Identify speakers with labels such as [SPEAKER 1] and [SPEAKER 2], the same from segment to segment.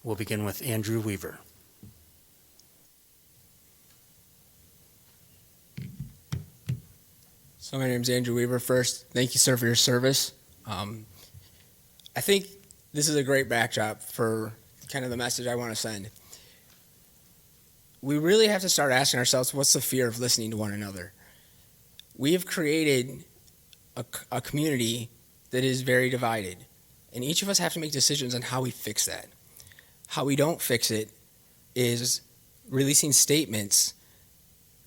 [SPEAKER 1] We'll begin with Andrew Weaver.
[SPEAKER 2] So my name is Andrew Weaver. First, thank you, sir, for your service. I think this is a great backdrop for kind of the message I want to send. We really have to start asking ourselves, what's the fear of listening to one another? We have created a community that is very divided, and each of us have to make decisions on how we fix that. How we don't fix it is releasing statements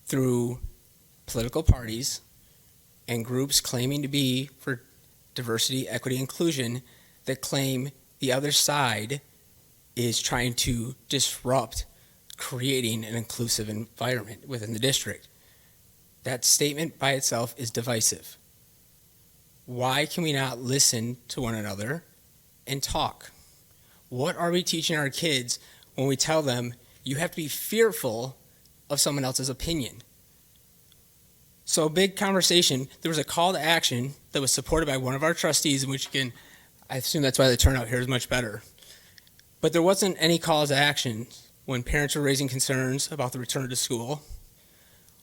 [SPEAKER 2] through political parties and groups claiming to be for diversity, equity, inclusion that claim the other side is trying to disrupt creating an inclusive environment within the district. That statement by itself is divisive. Why can we not listen to one another and talk? What are we teaching our kids when we tell them you have to be fearful of someone else's opinion? So a big conversation, there was a call to action that was supported by one of our trustees, in which, again, I assume that's why the turnout here is much better. But there wasn't any call to action when parents were raising concerns about the return to school,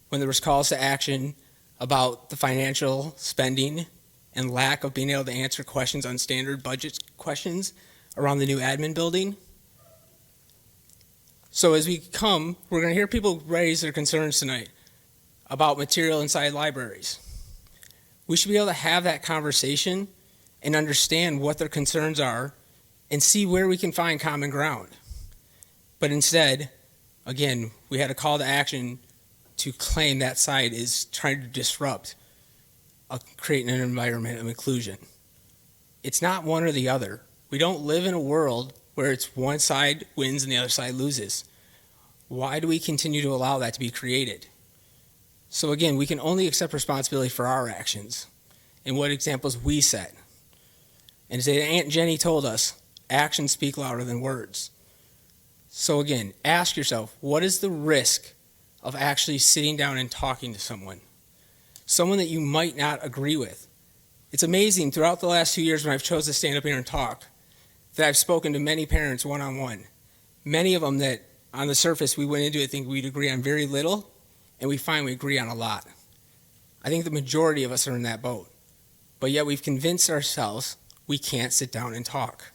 [SPEAKER 2] when there was calls to action about the financial spending and lack of being able to answer questions on standard budget questions around the new admin building. So as we come, we're going to hear people raise their concerns tonight about material inside libraries. We should be able to have that conversation and understand what their concerns are and see where we can find common ground. But instead, again, we had a call to action to claim that side is trying to disrupt creating an environment of inclusion. It's not one or the other. We don't live in a world where it's one side wins and the other side loses. Why do we continue to allow that to be created? So again, we can only accept responsibility for our actions and what examples we set. And as Aunt Jenny told us, actions speak louder than words. So again, ask yourself, what is the risk of actually sitting down and talking to someone? Someone that you might not agree with. It's amazing, throughout the last 2 years when I've chosen to stand up here and talk, that I've spoken to many parents one-on-one. Many of them that, on the surface, we went into it thinking we'd agree on very little, and we find we agree on a lot. I think the majority of us are in that boat. But yet we've convinced ourselves we can't sit down and talk.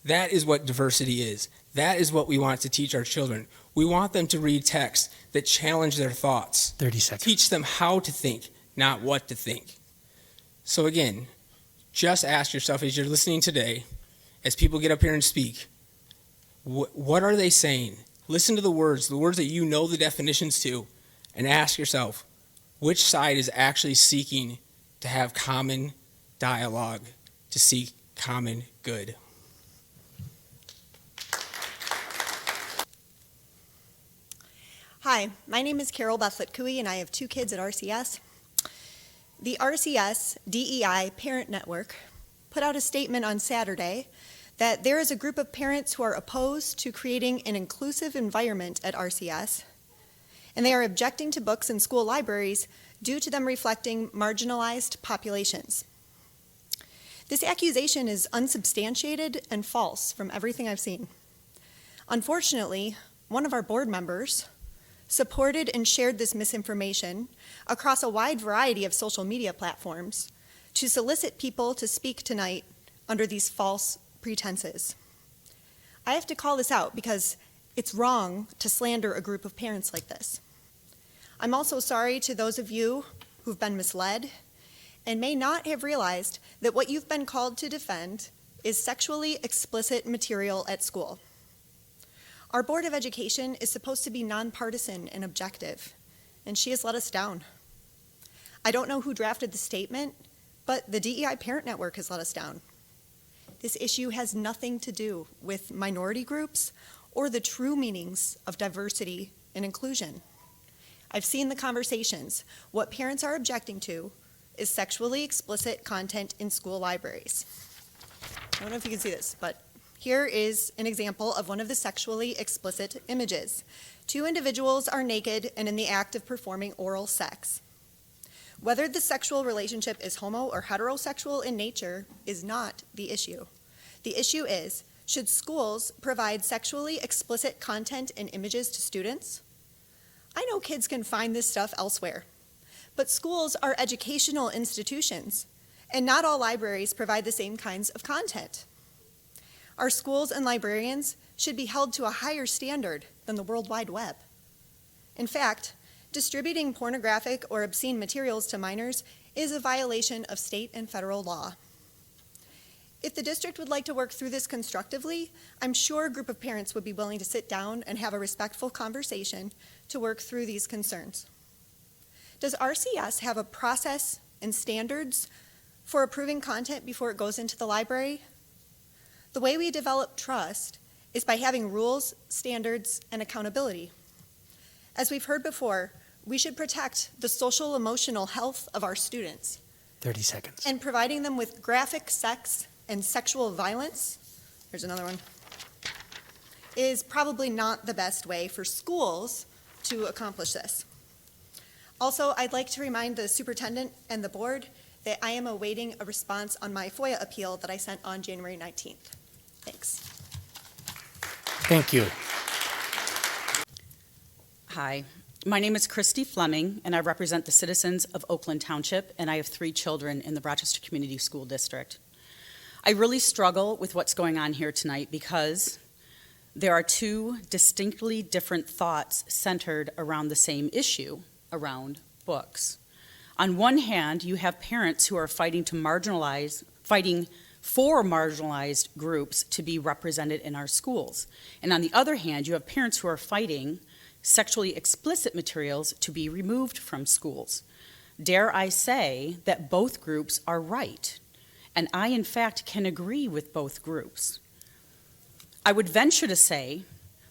[SPEAKER 2] That is what diversity is. That is what we want to teach our children. We want them to read texts that challenge their thoughts.
[SPEAKER 1] 30 seconds.
[SPEAKER 2] Teach them how to think, not what to think. So again, just ask yourself as you're listening today, as people get up here and speak, what are they saying? Listen to the words that you know the definitions to, and ask yourself, which side is actually seeking to have common dialogue, to seek common good?
[SPEAKER 3] Hi, my name is Carol Baslet Cui, and I have 2 kids at RCS. The RCS DEI Parent Network put out a statement on Saturday that there is a group of parents who are opposed to creating an inclusive environment at RCS, and they are objecting to books in school libraries due to them reflecting marginalized populations. This accusation is unsubstantiated and false from everything I've seen. Unfortunately, one of our board members supported and shared this misinformation across a wide variety of social media platforms to solicit people to speak tonight under these false pretenses. I have to call this out because it's wrong to slander a group of parents like this. I'm also sorry to those of you who've been misled and may not have realized that what you've been called to defend is sexually explicit material at school. Our Board of Education is supposed to be nonpartisan and objective, and she has let us down. I don't know who drafted the statement, but the DEI Parent Network has let us down. This issue has nothing to do with minority groups or the true meanings of diversity and inclusion. I've seen the conversations. What parents are objecting to is sexually explicit content in school libraries. I don't know if you can see this, but here is an example of one of the sexually explicit images. 2 individuals are naked and in the act of performing oral sex. Whether the sexual relationship is homo or heterosexual in nature is not the issue. The issue is Should schools provide sexually explicit content and images to students? I know kids can find this stuff elsewhere, but schools are educational institutions, and not all libraries provide the same kinds of content. Our schools and librarians should be held to a higher standard than the World Wide Web. In fact, distributing pornographic or obscene materials to minors is a violation of state and federal law. If the district would like to work through this constructively, I'm sure a group of parents would be willing to sit down and have a respectful conversation to work through these concerns. Does RCS have a process and standards for approving content before it goes into the library? The way we develop trust is by having rules, standards, and accountability. As we've heard before, we should protect the social emotional health of our students.
[SPEAKER 1] 30 seconds.
[SPEAKER 3] And providing them with graphic sex and sexual violence, here's another one, is probably not the best way for schools to accomplish this. Also, I'd like to remind the superintendent and the board that I am awaiting a response on my FOIA appeal that I sent on January 19th. Thanks.
[SPEAKER 1] Thank you.
[SPEAKER 4] Hi, my name is Christina Fleming, and I represent the citizens of Oakland Township, and I have 3 children in the Rochester Community School District. I really struggle with what's going on here tonight because there are 2 distinctly different thoughts centered around the same issue, around books. On one hand, you have parents who are fighting for marginalized groups to be represented in our schools. And on the other hand, you have parents who are fighting sexually explicit materials to be removed from schools. Dare I say that both groups are right, and I, in fact, can agree with both groups. I would venture to say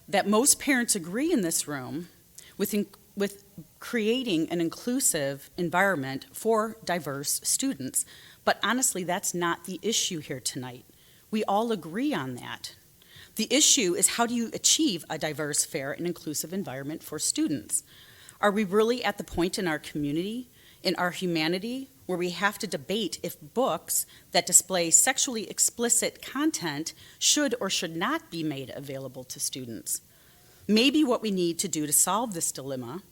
[SPEAKER 4] that most parents agree in this room with creating an inclusive environment for diverse students, but honestly, that's not the issue here tonight. We all agree on that. The issue is, how do you achieve a diverse, fair, and inclusive environment for students? Are we really at the point in our community, in our humanity, where we have to debate if books that display sexually explicit content should or should not be made available to students? Maybe what we need to do to solve this dilemma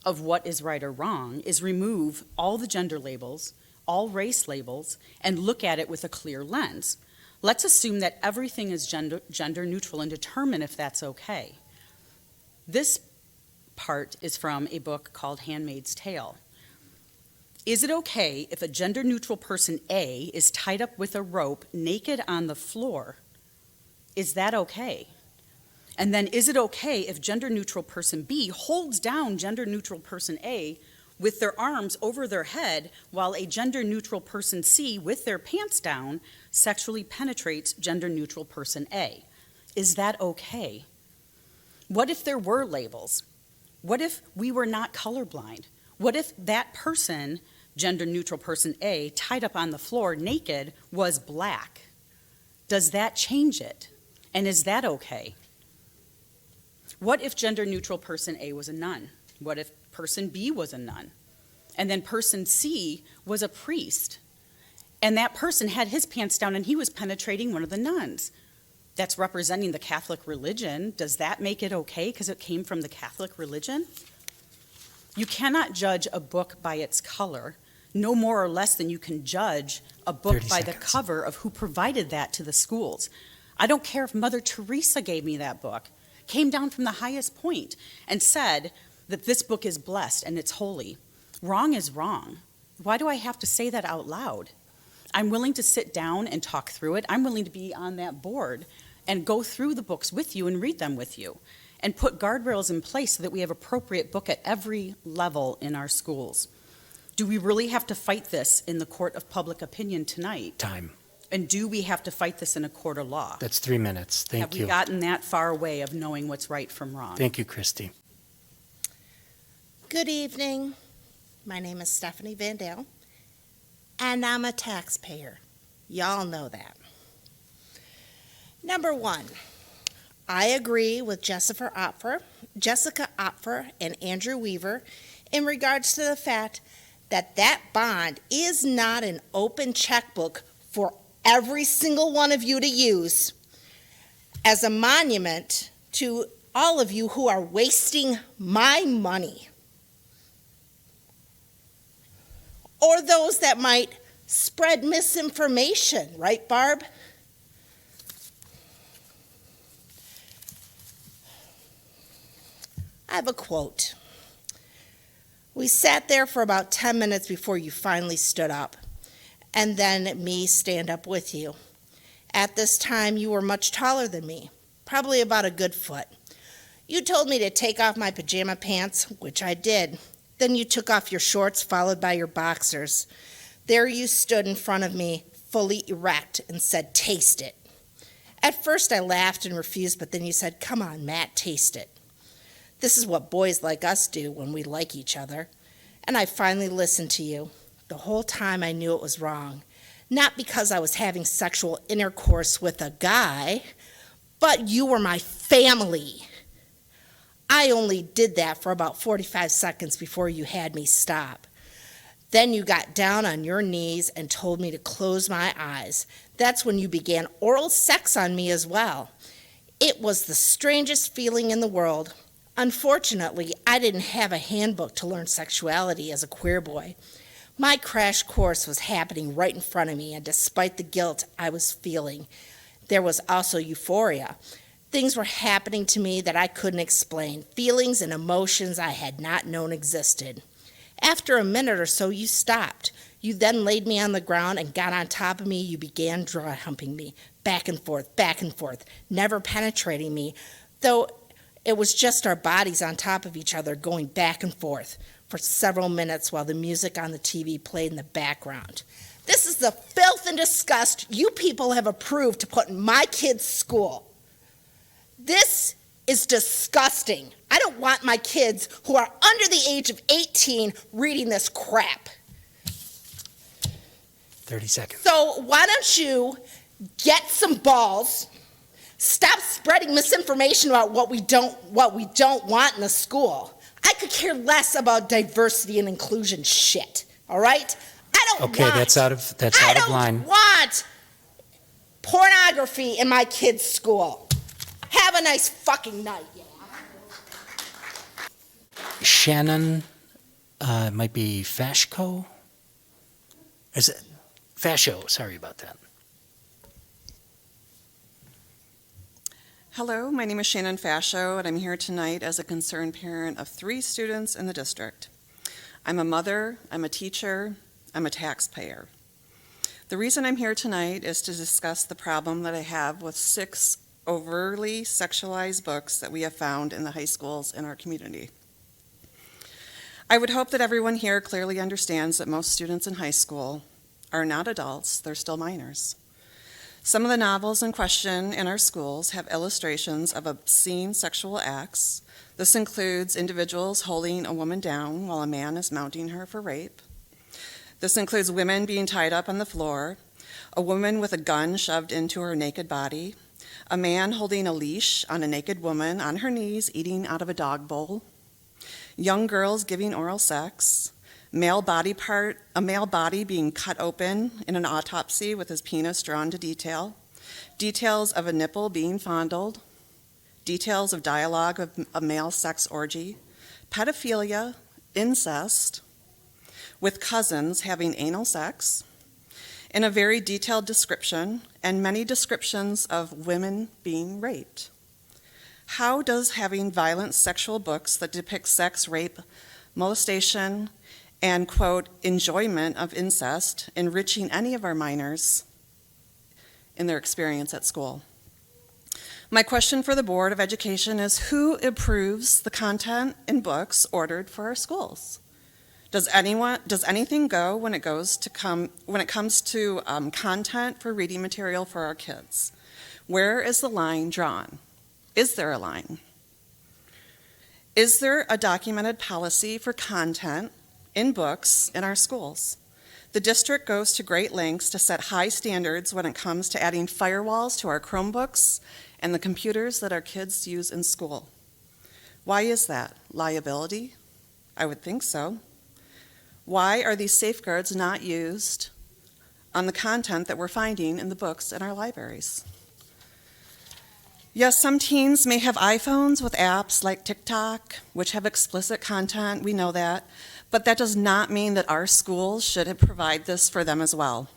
[SPEAKER 4] of what is right or wrong is remove all the gender labels, all race labels, and look at it with a clear lens. Let's assume that everything is gender neutral and determine if that's okay. This part is from a book called Handmaid's Tale. Is it okay if a gender neutral person A is tied up with a rope naked on the floor? Is that okay? And then is it okay if gender neutral person B holds down gender neutral person A with their arms over their head while a gender neutral person C with their pants down sexually penetrates gender neutral person A? Is that okay? What if there were labels? What if we were not colorblind? What if that person, gender neutral person A, tied up on the floor naked, was black? Does that change it? And is that okay? What if gender neutral person A was a nun? What if person B was a nun? And then person C was a priest. And that person had his pants down and he was penetrating one of the nuns. That's representing the Catholic religion. Does that make it okay because it came from the Catholic religion? You cannot judge a book by its color, no more or less than you can judge a book by the cover of who provided that to the schools. I don't care if Mother Teresa gave me that book, came down from the highest point and said that this book is blessed and it's holy. Wrong is wrong. Why do I have to say that out loud? I'm willing to sit down and talk through it. I'm willing to be on that board and go through the books with you and read them with you and put guardrails in place so that we have appropriate book at every level in our schools. Do we really have to fight this in the court of public opinion tonight?
[SPEAKER 1] Time.
[SPEAKER 4] And do we have to fight this in a court of law?
[SPEAKER 1] That's 3 minutes. Thank
[SPEAKER 4] Have
[SPEAKER 1] you.
[SPEAKER 4] we gotten that far away of knowing what's right from wrong?
[SPEAKER 1] Thank you, Christy.
[SPEAKER 5] Good evening. My name is Stephanie Van Dale, and I'm a taxpayer. Y'all know that. Number one, I agree with Jessica Opfer and Andrew Weaver in regards to the fact that that bond is not an open checkbook for every single one of you to use. as a monument to all of you who are wasting my money, or those that might spread misinformation, right, Barb? I have a quote. We sat there for about 10 minutes before you finally stood up, and then me stand up with you. At this time, you were much taller than me, probably about a good foot. You told me to take off my pajama pants, which I did. Then you took off your shorts, followed by your boxers. There you stood in front of me, fully erect, and said, "Taste it." At first I laughed and refused, but then you said, "Come on, Matt, taste it." This is what boys like us do when we like each other. And I finally listened to you. The whole time I knew it was wrong. Not because I was having sexual intercourse with a guy, but you were my family. I only did that for about 45 seconds before you had me stop. Then you got down on your knees and told me to close my eyes. That's when you began oral sex on me as well. It was the strangest feeling in the world. Unfortunately, I didn't have a handbook to learn sexuality as a queer boy. My crash course was happening right in front of me, and despite the guilt I was feeling, there was also euphoria. Things were happening to me that I couldn't explain, feelings and emotions I had not known existed. After a minute or so, you stopped. You then laid me on the ground and got on top of me. You began dry humping me, back and forth, never penetrating me, though it was just our bodies on top of each other going back and forth for several minutes while the music on the TV played in the background. This is the filth and disgust you people have approved to put in my kids' school. This is disgusting. I don't want my kids who are under the age of 18 reading this crap.
[SPEAKER 1] 30 seconds.
[SPEAKER 5] So why don't you get some balls, stop spreading misinformation about what we don't want in the school. I could care less about diversity and inclusion shit, all right?
[SPEAKER 1] Okay, that's out of line.
[SPEAKER 5] I don't want pornography in my kids' school. Have a nice fucking night, yeah.
[SPEAKER 1] Shannon, might be Fasho? Is it Fasho? Sorry about that.
[SPEAKER 6] Hello, my name is Shannon Fasho, and I'm here tonight as a concerned parent of 3 students in the district. I'm a mother, I'm a teacher, I'm a taxpayer. The reason I'm here tonight is to discuss the problem that I have with 6 overtly sexualized books that we have found in the high schools in our community. I would hope that everyone here clearly understands that most students in high school are not adults, they're still minors. Some of the novels in question in our schools have illustrations of obscene sexual acts. This includes individuals holding a woman down while a man is mounting her for rape. This includes women being tied up on the floor, a woman with a gun shoved into her naked body, a man holding a leash on a naked woman on her knees eating out of a dog bowl, young girls giving oral sex, a male body being cut open in an autopsy with his penis drawn to detail, details of a nipple being fondled, details of dialogue of a male sex orgy, pedophilia, incest, with cousins having anal sex, in a very detailed description, and many descriptions of women being raped. How does having violent sexual books that depict sex, rape, molestation, and, quote, enjoyment of incest enriching any of our minors in their experience at school? My question for the Board of Education is, who approves the content in books ordered for our schools? Does anything go when it comes to content for reading material for our kids? Where is the line drawn? Is there a line? Is there a documented policy for content in books in our schools? The district goes to great lengths to set high standards when it comes to adding firewalls to our Chromebooks and the computers that our kids use in school. Why is that? Liability? I would think so. Why are these safeguards not used on the content that we're finding in the books in our libraries? Yes, some teens may have iPhones with apps like TikTok, which have explicit content, we know that, but that does not mean that our schools should provide this for them as well.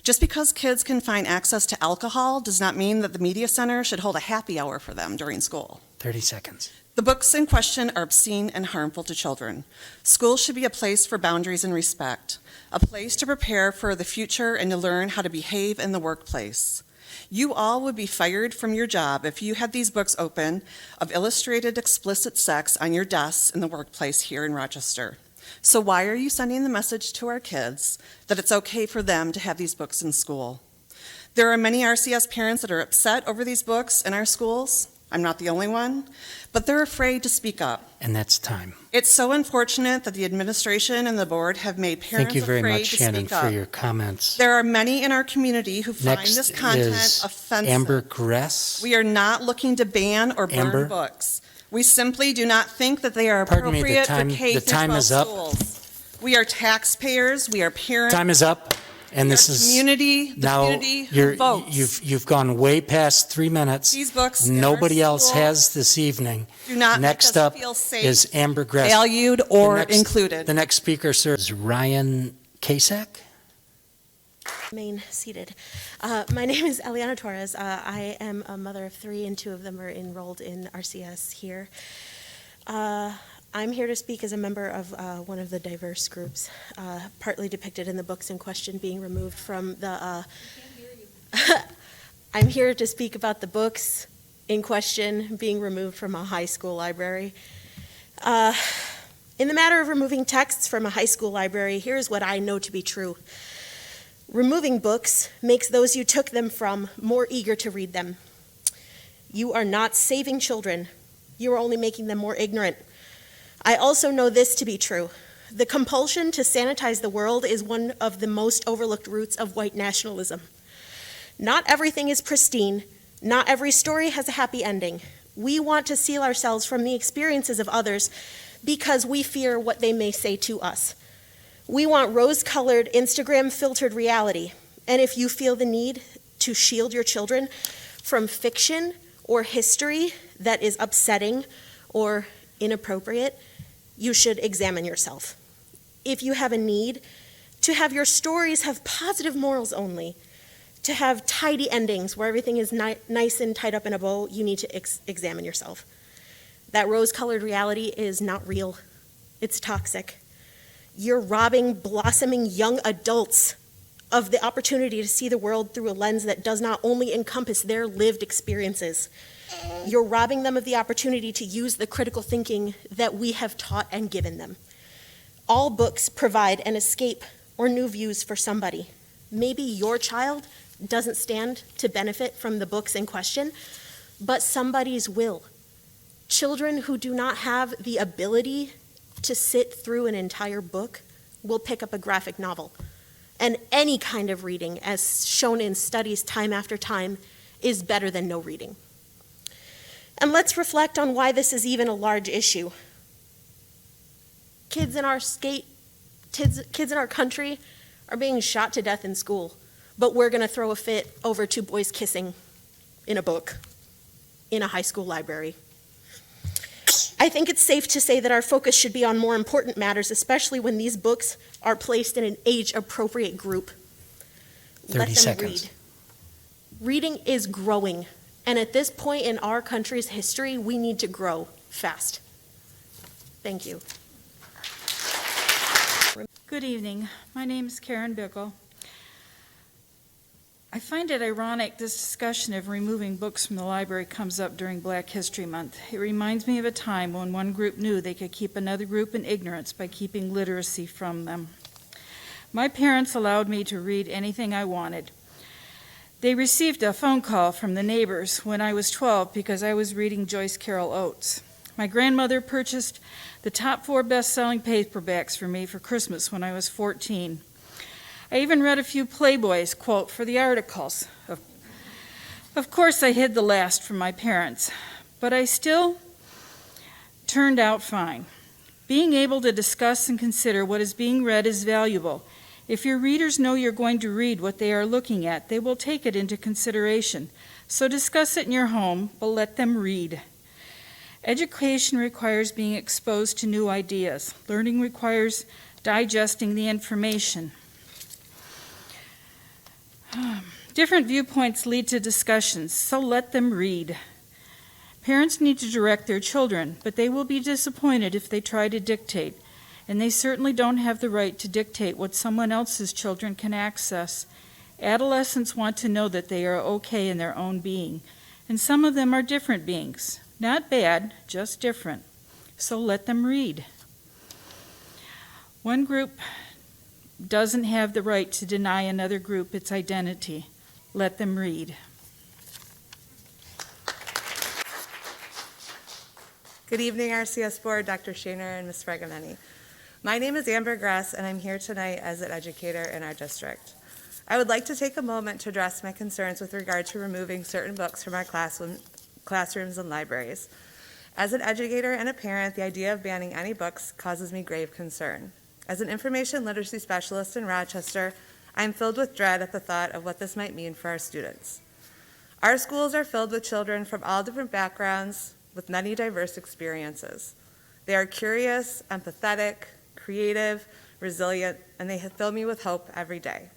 [SPEAKER 6] Just because kids can find access to alcohol does not mean that the media center should hold a happy hour for them during school.
[SPEAKER 1] 30 seconds.
[SPEAKER 6] The books in question are obscene and harmful to children. Schools should be a place for boundaries and respect, a place to prepare for the future and to learn how to behave in the workplace. You all would be fired from your job if you had these books open of illustrated explicit sex on your desks in the workplace here in Rochester. So why are you sending the message to our kids that it's okay for them to have these books in school? There are many RCS parents that are upset over these books in our schools. I'm not the only one, but they're afraid to speak up.
[SPEAKER 1] And that's time.
[SPEAKER 6] It's so unfortunate that the administration and the board have made parents
[SPEAKER 1] Thank you very
[SPEAKER 6] afraid
[SPEAKER 1] much,
[SPEAKER 6] to
[SPEAKER 1] Shannon,
[SPEAKER 6] speak up.
[SPEAKER 1] for your comments.
[SPEAKER 6] There are many in our community who find
[SPEAKER 1] Next
[SPEAKER 6] this content
[SPEAKER 1] is
[SPEAKER 6] offensive.
[SPEAKER 1] Amber Gress.
[SPEAKER 6] We are not looking to ban or burn
[SPEAKER 1] Amber?
[SPEAKER 6] books. We simply do not think that they are
[SPEAKER 1] Pardon me, the
[SPEAKER 6] appropriate
[SPEAKER 1] time-
[SPEAKER 6] for K
[SPEAKER 1] the
[SPEAKER 6] through
[SPEAKER 1] time
[SPEAKER 6] 12
[SPEAKER 1] is up.
[SPEAKER 6] schools. We are taxpayers, we are parents.
[SPEAKER 1] Time is up, and
[SPEAKER 6] we
[SPEAKER 1] this
[SPEAKER 6] are
[SPEAKER 1] is
[SPEAKER 6] community, the
[SPEAKER 1] now
[SPEAKER 6] community who votes.
[SPEAKER 1] you've gone way past 3 minutes.
[SPEAKER 6] These books in our
[SPEAKER 1] Nobody else
[SPEAKER 6] school
[SPEAKER 1] has this evening.
[SPEAKER 6] do not
[SPEAKER 1] Next
[SPEAKER 6] make us
[SPEAKER 1] up
[SPEAKER 6] feel safe,
[SPEAKER 1] is Amber Gress.
[SPEAKER 6] valued, or
[SPEAKER 1] The next-
[SPEAKER 6] included.
[SPEAKER 1] The next speaker, sir, is Ryan Kasek.
[SPEAKER 7] Remain seated. My name is Eliana Torres. I am a mother of 3, and 2 of them are enrolled in RCS here. I'm here to speak as a member of one of the diverse groups, partly depicted in the books in question being removed from the. I'm here to speak about the books in question being removed from a high school library. In the matter of removing texts from a high school library, here's what I know to be true. Removing books makes those you took them from more eager to read them. You are not saving children. You are only making them more ignorant. I also know this to be true. The compulsion to sanitize the world is one of the most overlooked roots of white nationalism. Not everything is pristine. Not every story has a happy ending. We want to seal ourselves from the experiences of others because we fear what they may say to us. We want rose-colored, Instagram-filtered reality. And if you feel the need to shield your children from fiction or history that is upsetting or inappropriate, you should examine yourself. If you have a need to have your stories have positive morals only, to have tidy endings where everything is nice and tied up in a bow, you need to examine yourself. That rose-colored reality is not real. It's toxic. You're robbing blossoming young adults of the opportunity to see the world through a lens that does not only encompass their lived experiences. You're robbing them of the opportunity to use the critical thinking that we have taught and given them. All books provide an escape or new views for somebody. Maybe your child doesn't stand to benefit from the books in question, but somebody's will. Children who do not have the ability to sit through an entire book will pick up a graphic novel. And any kind of reading, as shown in studies time after time, is better than no reading. And let's reflect on why this is even a large issue. Kids in our country are being shot to death in school, but we're going to throw a fit over 2 boys kissing in a book in a high school library. I think it's safe to say that our focus should be on more important matters, especially when these books are placed in an age-appropriate group.
[SPEAKER 1] 30
[SPEAKER 7] Let them
[SPEAKER 1] seconds.
[SPEAKER 7] read. Reading is growing, and at this point in our country's history, we need to grow fast. Thank you.
[SPEAKER 8] Good evening. My name is Karen Bickle. I find it ironic this discussion of removing books from the library comes up during Black History Month. It reminds me of a time when one group knew they could keep another group in ignorance by keeping literacy from them. My parents allowed me to read anything I wanted. They received a phone call from the neighbors when I was 12 because I was reading Joyce Carol Oates. My grandmother purchased the top 4 best-selling paperbacks for me for Christmas when I was 14. I even read a few Playboys, quote, for the articles. Of course, I hid the last from my parents, but I still turned out fine. Being able to discuss and consider what is being read is valuable. If your readers know you're going to read what they are looking at, they will take it into consideration. So discuss it in your home, but let them read. Education requires being exposed to new ideas. Learning requires digesting the information. Different viewpoints lead to discussions, so let them read. Parents need to direct their children, but they will be disappointed if they try to dictate, and they certainly don't have the right to dictate what someone else's children can access. Adolescents want to know that they are okay in their own being, and some of them are different beings. Not bad, just different. So let them read. One group doesn't have the right to deny another group its identity. Let them read.
[SPEAKER 9] Good evening, RCS Board, Dr. Shaner and Ms. Fregameni. My name is Amber Gress, and I'm here tonight as an educator in our district. I would like to take a moment to address my concerns with regard to removing certain books from our classrooms and libraries. As an educator and a parent, the idea of banning any books causes me grave concern. As an information literacy specialist in Rochester, I am filled with dread at the thought of what this might mean for our students. Our schools are filled with children from all different backgrounds with many diverse experiences. They are curious, empathetic, creative, resilient, and they fill me with hope every day.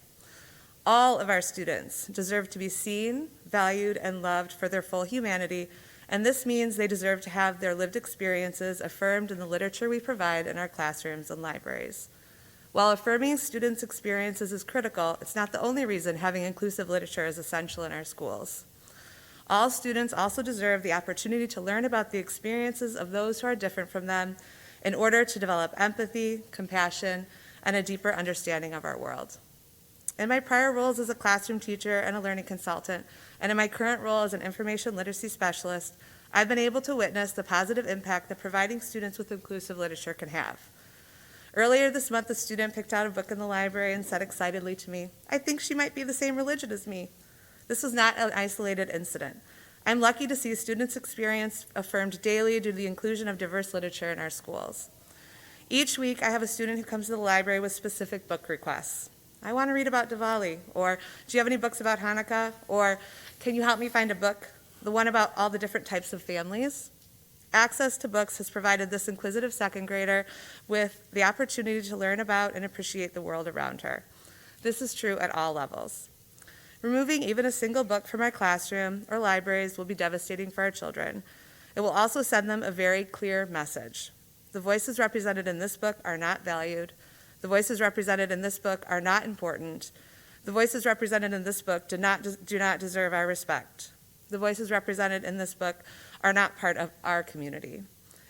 [SPEAKER 9] All of our students deserve to be seen, valued, and loved for their full humanity, and this means they deserve to have their lived experiences affirmed in the literature we provide in our classrooms and libraries. While affirming students' experiences is critical, it's not the only reason having inclusive literature is essential in our schools. All students also deserve the opportunity to learn about the experiences of those who are different from them in order to develop empathy, compassion, and a deeper understanding of our world. In my prior roles as a classroom teacher and a learning consultant, and in my current role as an information literacy specialist, I've been able to witness the positive impact that providing students with inclusive literature can have. Earlier this month, a student picked out a book in the library and said excitedly to me, "I think she might be the same religion as me." This was not an isolated incident. I'm lucky to see students' experience affirmed daily due to the inclusion of diverse literature in our schools. Each week, I have a student who comes to the library with specific book requests. I want to read about Diwali, or do you have any books about Hanukkah, or can you help me find a book, the one about all the different types of families? Access to books has provided this inquisitive second grader with the opportunity to learn about and appreciate the world around her. This is true at all levels. Removing even a single book from our classroom or libraries will be devastating for our children. It will also send them a very clear message. The voices represented in this book are not valued. The voices represented in this book are not important. The voices represented in this book do not deserve our respect. The voices represented in this book are not part of our community.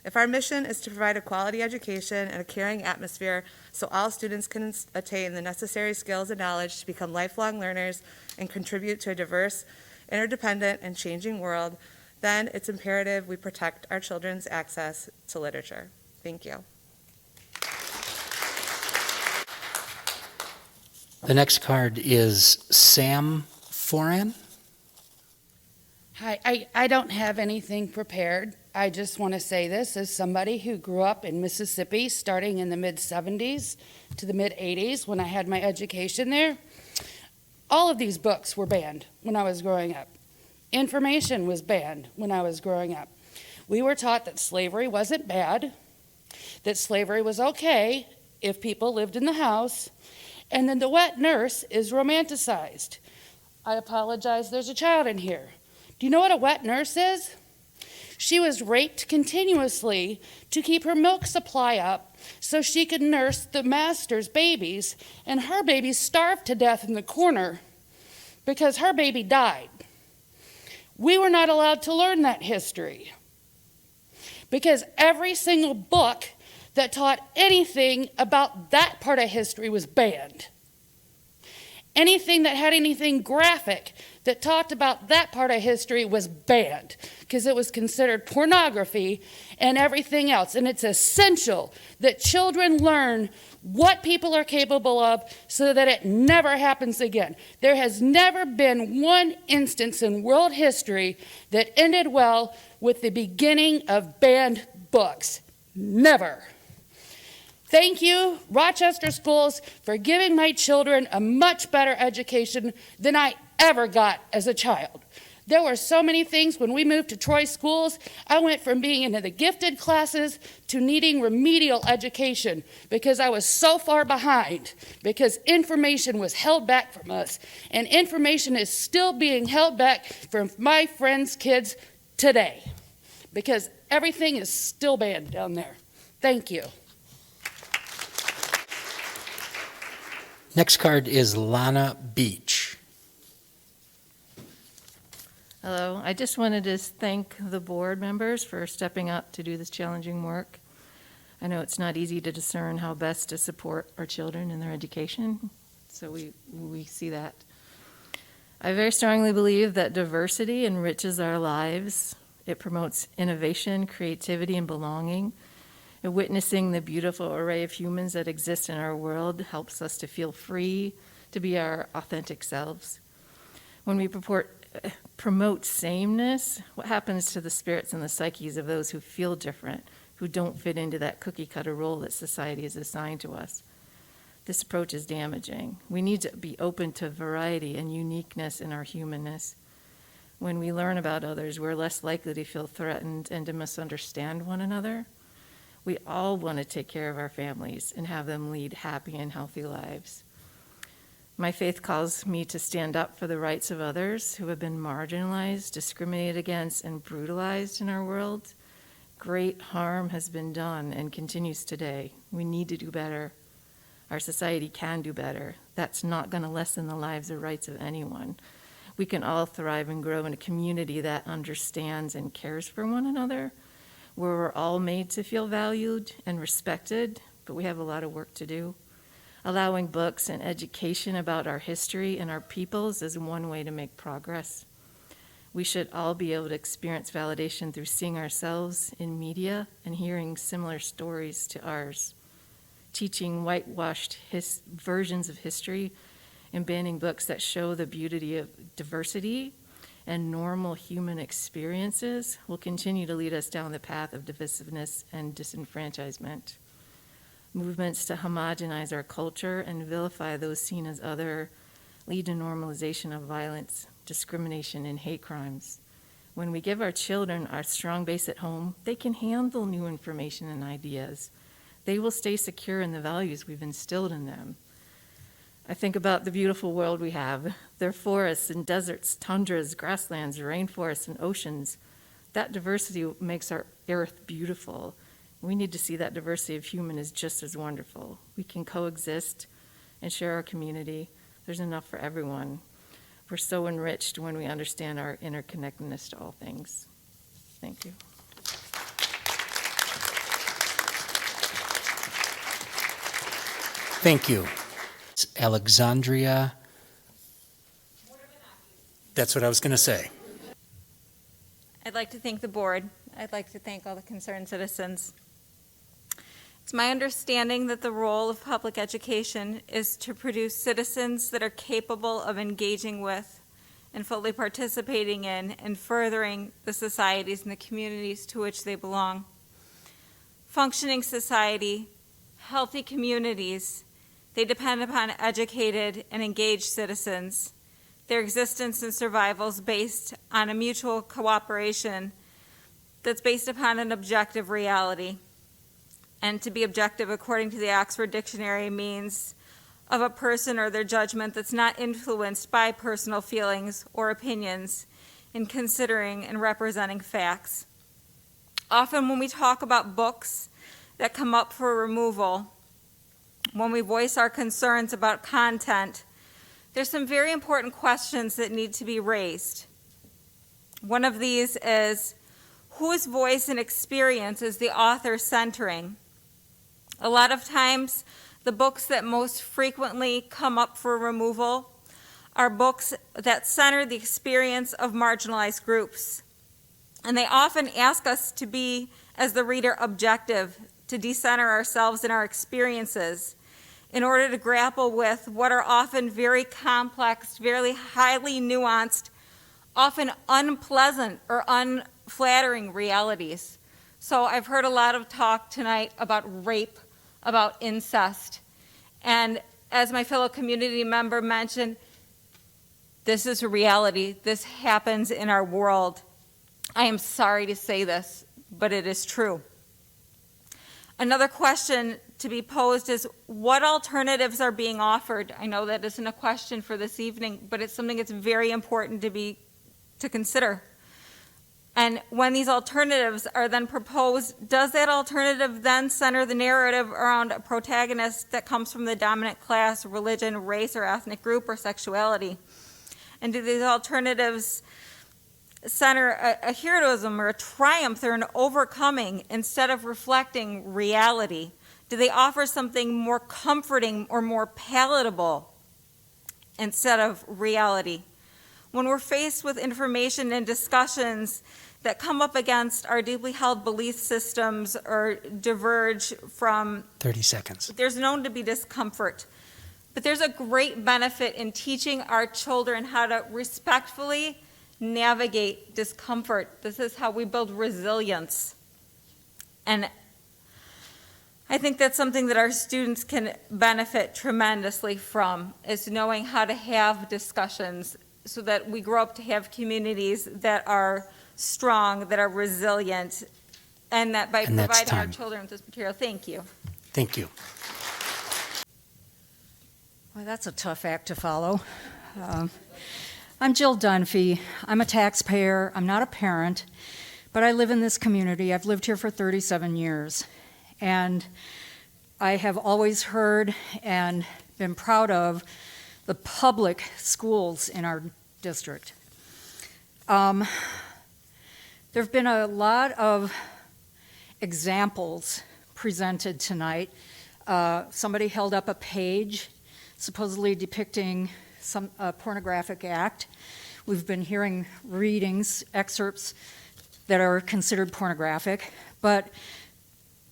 [SPEAKER 9] If our mission is to provide a quality education and a caring atmosphere so all students can attain the necessary skills and knowledge to become lifelong learners and contribute to a diverse, interdependent, and changing world, then it's imperative we protect our children's access to literature. Thank you.
[SPEAKER 1] The next card is Sam Foran.
[SPEAKER 10] Hi, I don't have anything prepared. I just want to say this as somebody who grew up in Mississippi starting in the mid-70s to the mid-80s when I had my education there. All of these books were banned when I was growing up. Information was banned when I was growing up. We were taught that slavery wasn't bad, that slavery was okay if people lived in the house, and then the wet nurse is romanticized. I apologize, there's a child in here. Do you know what a wet nurse is? She was raped continuously to keep her milk supply up so she could nurse the master's babies, and her baby starved to death in the corner because her baby died. We were not allowed to learn that history because every single book that taught anything about that part of history was banned. Anything that had anything graphic that talked about that part of history was banned because it was considered pornography and everything else. And it's essential that children learn what people are capable of so that it never happens again. There has never been one instance in world history that ended well with the beginning of banned books. Never. Thank you, Rochester Schools, for giving my children a much better education than I ever got as a child. There were so many things when we moved to Troy schools. I went from being into the gifted classes to needing remedial education because I was so far behind, because information was held back from us. And information is still being held back from my friends' kids today because everything is still banned down there. Thank you.
[SPEAKER 1] Next card is Lana Beach.
[SPEAKER 11] Hello, I just wanted to thank the board members for stepping up to do this challenging work. I know it's not easy to discern how best to support our children in their education, so we see that. I very strongly believe that diversity enriches our lives. It promotes innovation, creativity, and belonging. And witnessing the beautiful array of humans that exist in our world helps us to feel free to be our authentic selves. When we promote sameness, what happens to the spirits and the psyches of those who feel different, who don't fit into that cookie-cutter role that society has assigned to us? This approach is damaging. We need to be open to variety and uniqueness in our humanness. When we learn about others, we're less likely to feel threatened and to misunderstand one another. We all want to take care of our families and have them lead happy and healthy lives. My faith calls me to stand up for the rights of others who have been marginalized, discriminated against, and brutalized in our world. Great harm has been done and continues today. We need to do better. Our society can do better. That's not going to lessen the lives or rights of anyone. We can all thrive and grow in a community that understands and cares for one another, where we're all made to feel valued and respected, but we have a lot of work to do. Allowing books and education about our history and our peoples is one way to make progress. We should all be able to experience validation through seeing ourselves in media and hearing similar stories to ours. Teaching whitewashed versions of history and banning books that show the beauty of diversity and normal human experiences will continue to lead us down the path of divisiveness and disenfranchisement. Movements to homogenize our culture and vilify those seen as other lead to normalization of violence, discrimination, and hate crimes. When we give our children our strong base at home, they can handle new information and ideas. They will stay secure in the values we've instilled in them. I think about the beautiful world we have. There are forests and deserts, tundras, grasslands, rainforests, and oceans. That diversity makes our earth beautiful. We need to see that diversity of human is just as wonderful. We can coexist and share our community. There's enough for everyone. We're so enriched when we understand our interconnectedness to all things. Thank you.
[SPEAKER 1] Thank you. It's Alexandria. That's what I was going to say.
[SPEAKER 12] I'd like to thank the board. I'd like to thank all the concerned citizens. It's my understanding that the role of public education is to produce citizens that are capable of engaging with and fully participating in and furthering the societies and the communities to which they belong. Functioning society, healthy communities, they depend upon educated and engaged citizens. Their existence and survival is based on a mutual cooperation that's based upon an objective reality. And to be objective, according to the Oxford Dictionary, means of a person or their judgment that's not influenced by personal feelings or opinions in considering and representing facts. Often when we talk about books that come up for removal, when we voice our concerns about content, there's some very important questions that need to be raised. One of these is, whose voice and experience is the author centering? A lot of times, the books that most frequently come up for removal are books that center the experience of marginalized groups. And they often ask us to be, as the reader, objective, to decenter ourselves in our experiences in order to grapple with what are often very complex, very highly nuanced, often unpleasant or unflattering realities. So I've heard a lot of talk tonight about rape, about incest. And as my fellow community member mentioned, This is a reality. This happens in our world. I am sorry to say this, but it is true. Another question to be posed is, what alternatives are being offered? I know that isn't a question for this evening, but it's something that's very important to consider. And when these alternatives are then proposed, does that alternative then center the narrative around a protagonist that comes from the dominant class, religion, race, or ethnic group, or sexuality? And do these alternatives center a heroism or a triumph or an overcoming instead of reflecting reality? Do they offer something more comforting or more palatable instead of reality? When we're faced with information and discussions that come up against our deeply held belief systems or diverge from
[SPEAKER 1] 30 seconds.
[SPEAKER 12] There's known to be discomfort. But there's a great benefit in teaching our children how to respectfully navigate discomfort. This is how we build resilience. And I think that's something that our students can benefit tremendously from, is knowing how to have discussions so that we grow up to have communities that are strong, that are resilient, and that by providing our children with this material. Thank you.
[SPEAKER 1] Thank you.
[SPEAKER 13] Well, that's a tough act to follow. I'm Jill Dunphy. I'm a taxpayer. I'm not a parent, but I live in this community. I've lived here for 37 years, and I have always heard and been proud of the public schools in our district. There have been a lot of examples presented tonight. Somebody held up a page supposedly depicting some pornographic act. We've been hearing readings, excerpts that are considered pornographic, but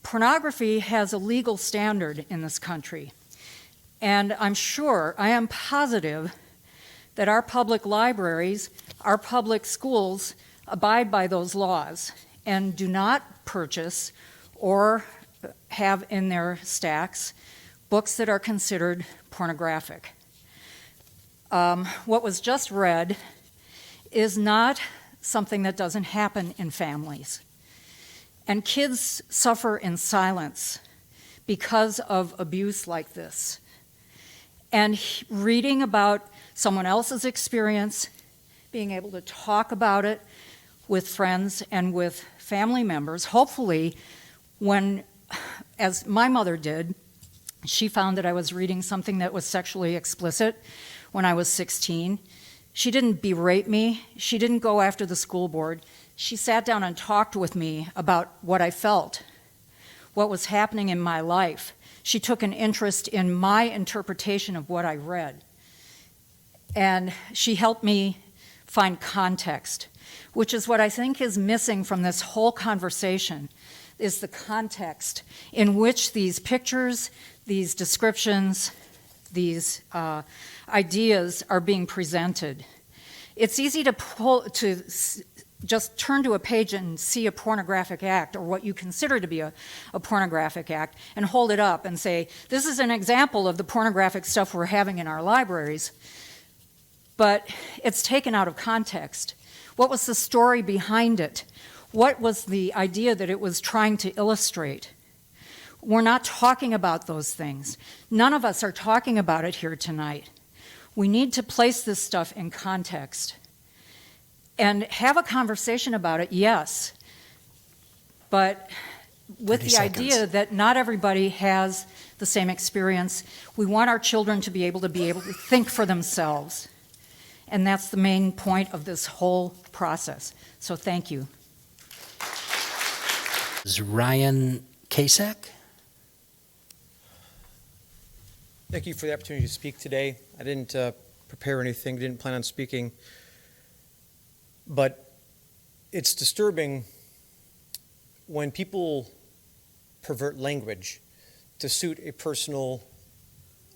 [SPEAKER 13] pornography has a legal standard in this country. And I'm sure, I am positive, that our public libraries, our public schools abide by those laws and do not purchase or have in their stacks books that are considered pornographic. What was just read is not something that doesn't happen in families. And kids suffer in silence because of abuse like this. And reading about someone else's experience, being able to talk about it with friends and with family members, hopefully when, as my mother did, she found that I was reading something that was sexually explicit when I was 16. She didn't berate me. She didn't go after the school board. She sat down and talked with me about what I felt, what was happening in my life. She took an interest in my interpretation of what I read. And she helped me find context, which is what I think is missing from this whole conversation, is the context in which these pictures, these descriptions, these ideas are being presented. It's easy to just turn to a page and see a pornographic act, or what you consider to be a pornographic act, and hold it up and say, this is an example of the pornographic stuff we're having in our libraries. But it's taken out of context. What was the story behind it? What was the idea that it was trying to illustrate? We're not talking about those things. None of us are talking about it here tonight. We need to place this stuff in context and have a conversation about it, yes, but with the idea that not everybody has the same experience. We want our children to be able to think for themselves. And that's the main point of this whole process. So thank you.
[SPEAKER 1] Is Ryan Kasek?
[SPEAKER 14] Thank you for the opportunity to speak today. I didn't prepare anything, didn't plan on speaking, but it's disturbing when people pervert language to suit a personal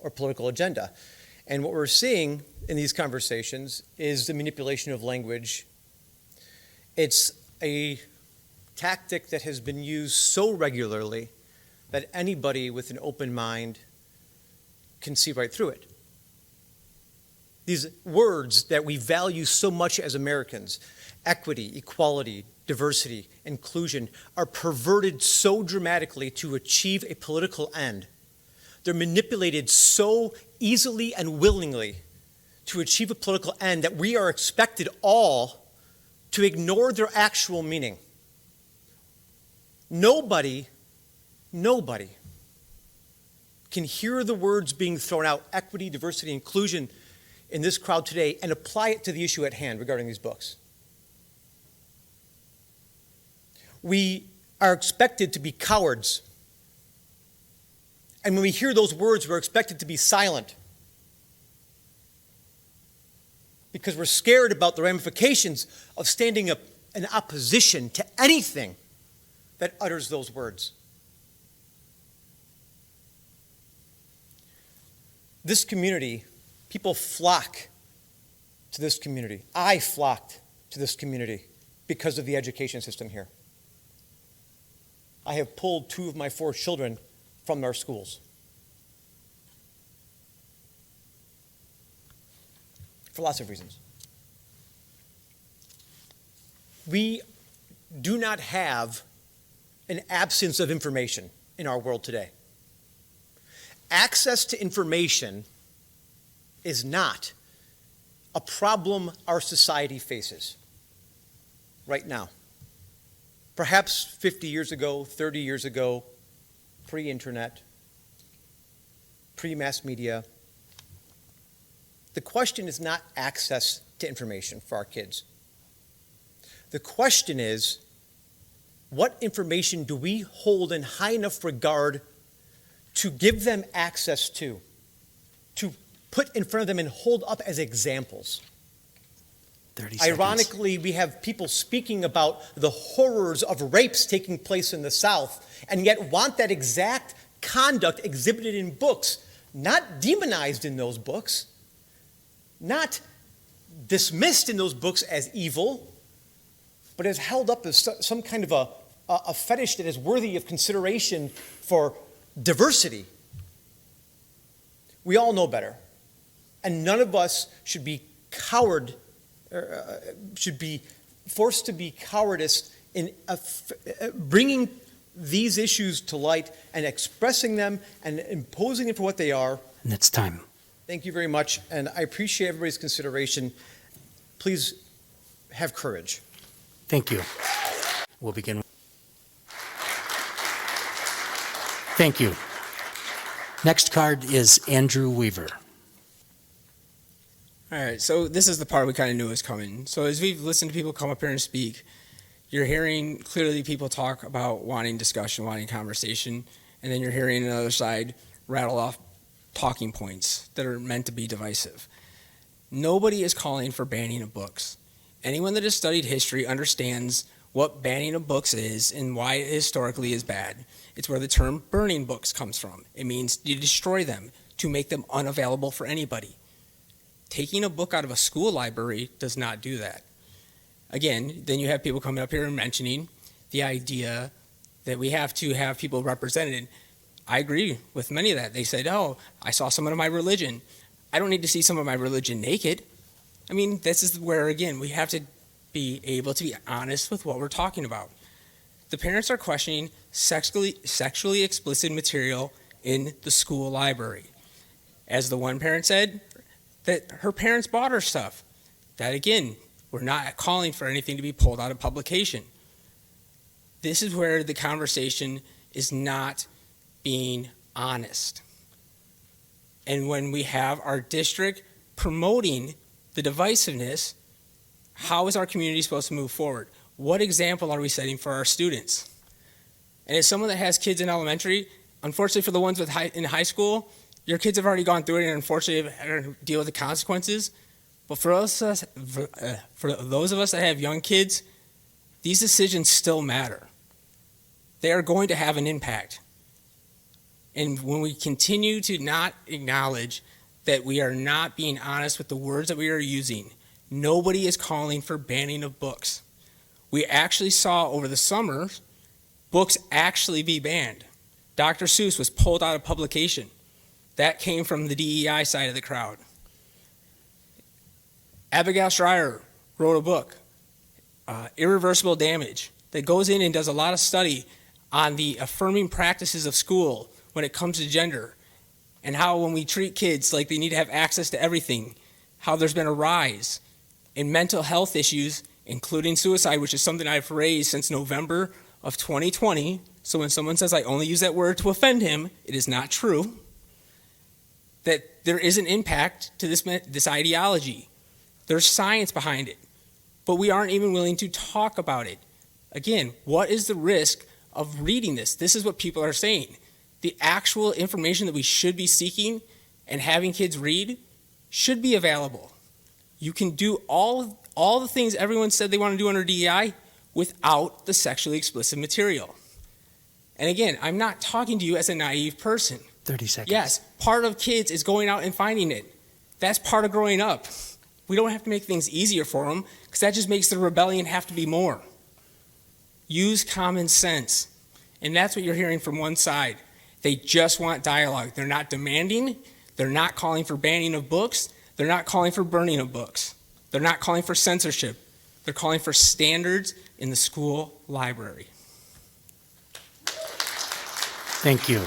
[SPEAKER 14] or political agenda. And what we're seeing in these conversations is the manipulation of language. It's a tactic that has been used so regularly that anybody with an open mind can see right through it. these words that we value so much as Americans, equity, equality, diversity, inclusion, are perverted so dramatically to achieve a political end. They're manipulated so easily and willingly to achieve a political end that we are expected all to ignore their actual meaning. Nobody can hear the words being thrown out, equity, diversity, inclusion, in this crowd today and apply it to the issue at hand regarding these books. We are expected to be cowards. And when we hear those words, we're expected to be silent. Because we're scared about the ramifications of standing up in opposition to anything that utters those words. This community, people flock to this community. I flocked to this community because of the education system here. I have pulled 2 of my 4 children from our schools. For lots of reasons. We do not have an absence of information in our world today. Access to information is not a problem our society faces right now. Perhaps 50 years ago, 30 years ago, pre-internet, pre-mass media. The question is not access to information for our kids. The question is, what information do we hold in high enough regard to give them access to put in front of them and hold up as examples?
[SPEAKER 1] 30 seconds.
[SPEAKER 14] Ironically, we have people speaking about the horrors of rapes taking place in the South, and yet want that exact conduct exhibited in books, not demonized in those books, not dismissed in those books as evil, but as held up as some kind of a fetish that is worthy of consideration for diversity. We all know better, and none of us should be should be forced to be cowardice in bringing these issues to light and expressing them and imposing them for what they are.
[SPEAKER 1] And it's time.
[SPEAKER 14] Thank you very much, and I appreciate everybody's consideration. Please have courage.
[SPEAKER 1] Thank you. We'll begin. Thank you. Next card is Andrew Weaver.
[SPEAKER 2] All right, so this is the part we kind of knew was coming. So as we've listened to people come up here and speak, you're hearing clearly people talk about wanting discussion, wanting conversation, and then you're hearing another side rattle off talking points that are meant to be divisive. Nobody is calling for banning of books. Anyone that has studied history understands what banning of books is and why it historically is bad. It's where the term burning books comes from. It means you destroy them to make them unavailable for anybody. Taking a book out of a school library does not do that. Again, then you have people coming up here and mentioning the idea that we have to have people represented. I agree with many of that. They said, oh, I saw someone of my religion. I don't need to see some of my religion naked. I mean, this is where, again, we have to be able to be honest with what we're talking about. The parents are questioning sexually explicit material in the school library. As the one parent said, that her parents bought her stuff. That, again, we're not calling for anything to be pulled out of publication. This is where the conversation is not being honest. And when we have our district promoting the divisiveness, how is our community supposed to move forward? What example are we setting for our students? And as someone that has kids in elementary, unfortunately for the ones in high school, your kids have already gone through it and unfortunately have had to deal with the consequences. But for those of us that have young kids, these decisions still matter. They are going to have an impact. And when we continue to not acknowledge that we are not being honest with the words that we are using, nobody is calling for banning of books. We actually saw over the summer books actually be banned. Dr. Seuss was pulled out of publication. That came from the DEI side of the crowd. Abigail Schreier wrote a book, Irreversible Damage, that goes in and does a lot of study on the affirming practices of school when it comes to gender, and how when we treat kids like they need to have access to everything, how there's been a rise in mental health issues, including suicide, which is something I've raised since November of 2020. So when someone says I only use that word to offend him, it is not true. That there is an impact to this ideology. There's science behind it, but we aren't even willing to talk about it. Again, what is the risk of reading this? This is what people are saying. The actual information that we should be seeking and having kids read should be available. You can do all the things everyone said they want to do under DEI without the sexually explicit material. And again, I'm not talking to you as a naive person.
[SPEAKER 1] 30 seconds.
[SPEAKER 2] Yes, part of kids is going out and finding it. That's part of growing up. We don't have to make things easier for them, because that just makes the rebellion have to be more. Use common sense. And that's what you're hearing from one side. They just want dialogue. They're not demanding. They're not calling for banning of books. They're not calling for burning of books. They're not calling for censorship. They're calling for standards in the school library.
[SPEAKER 1] Thank you.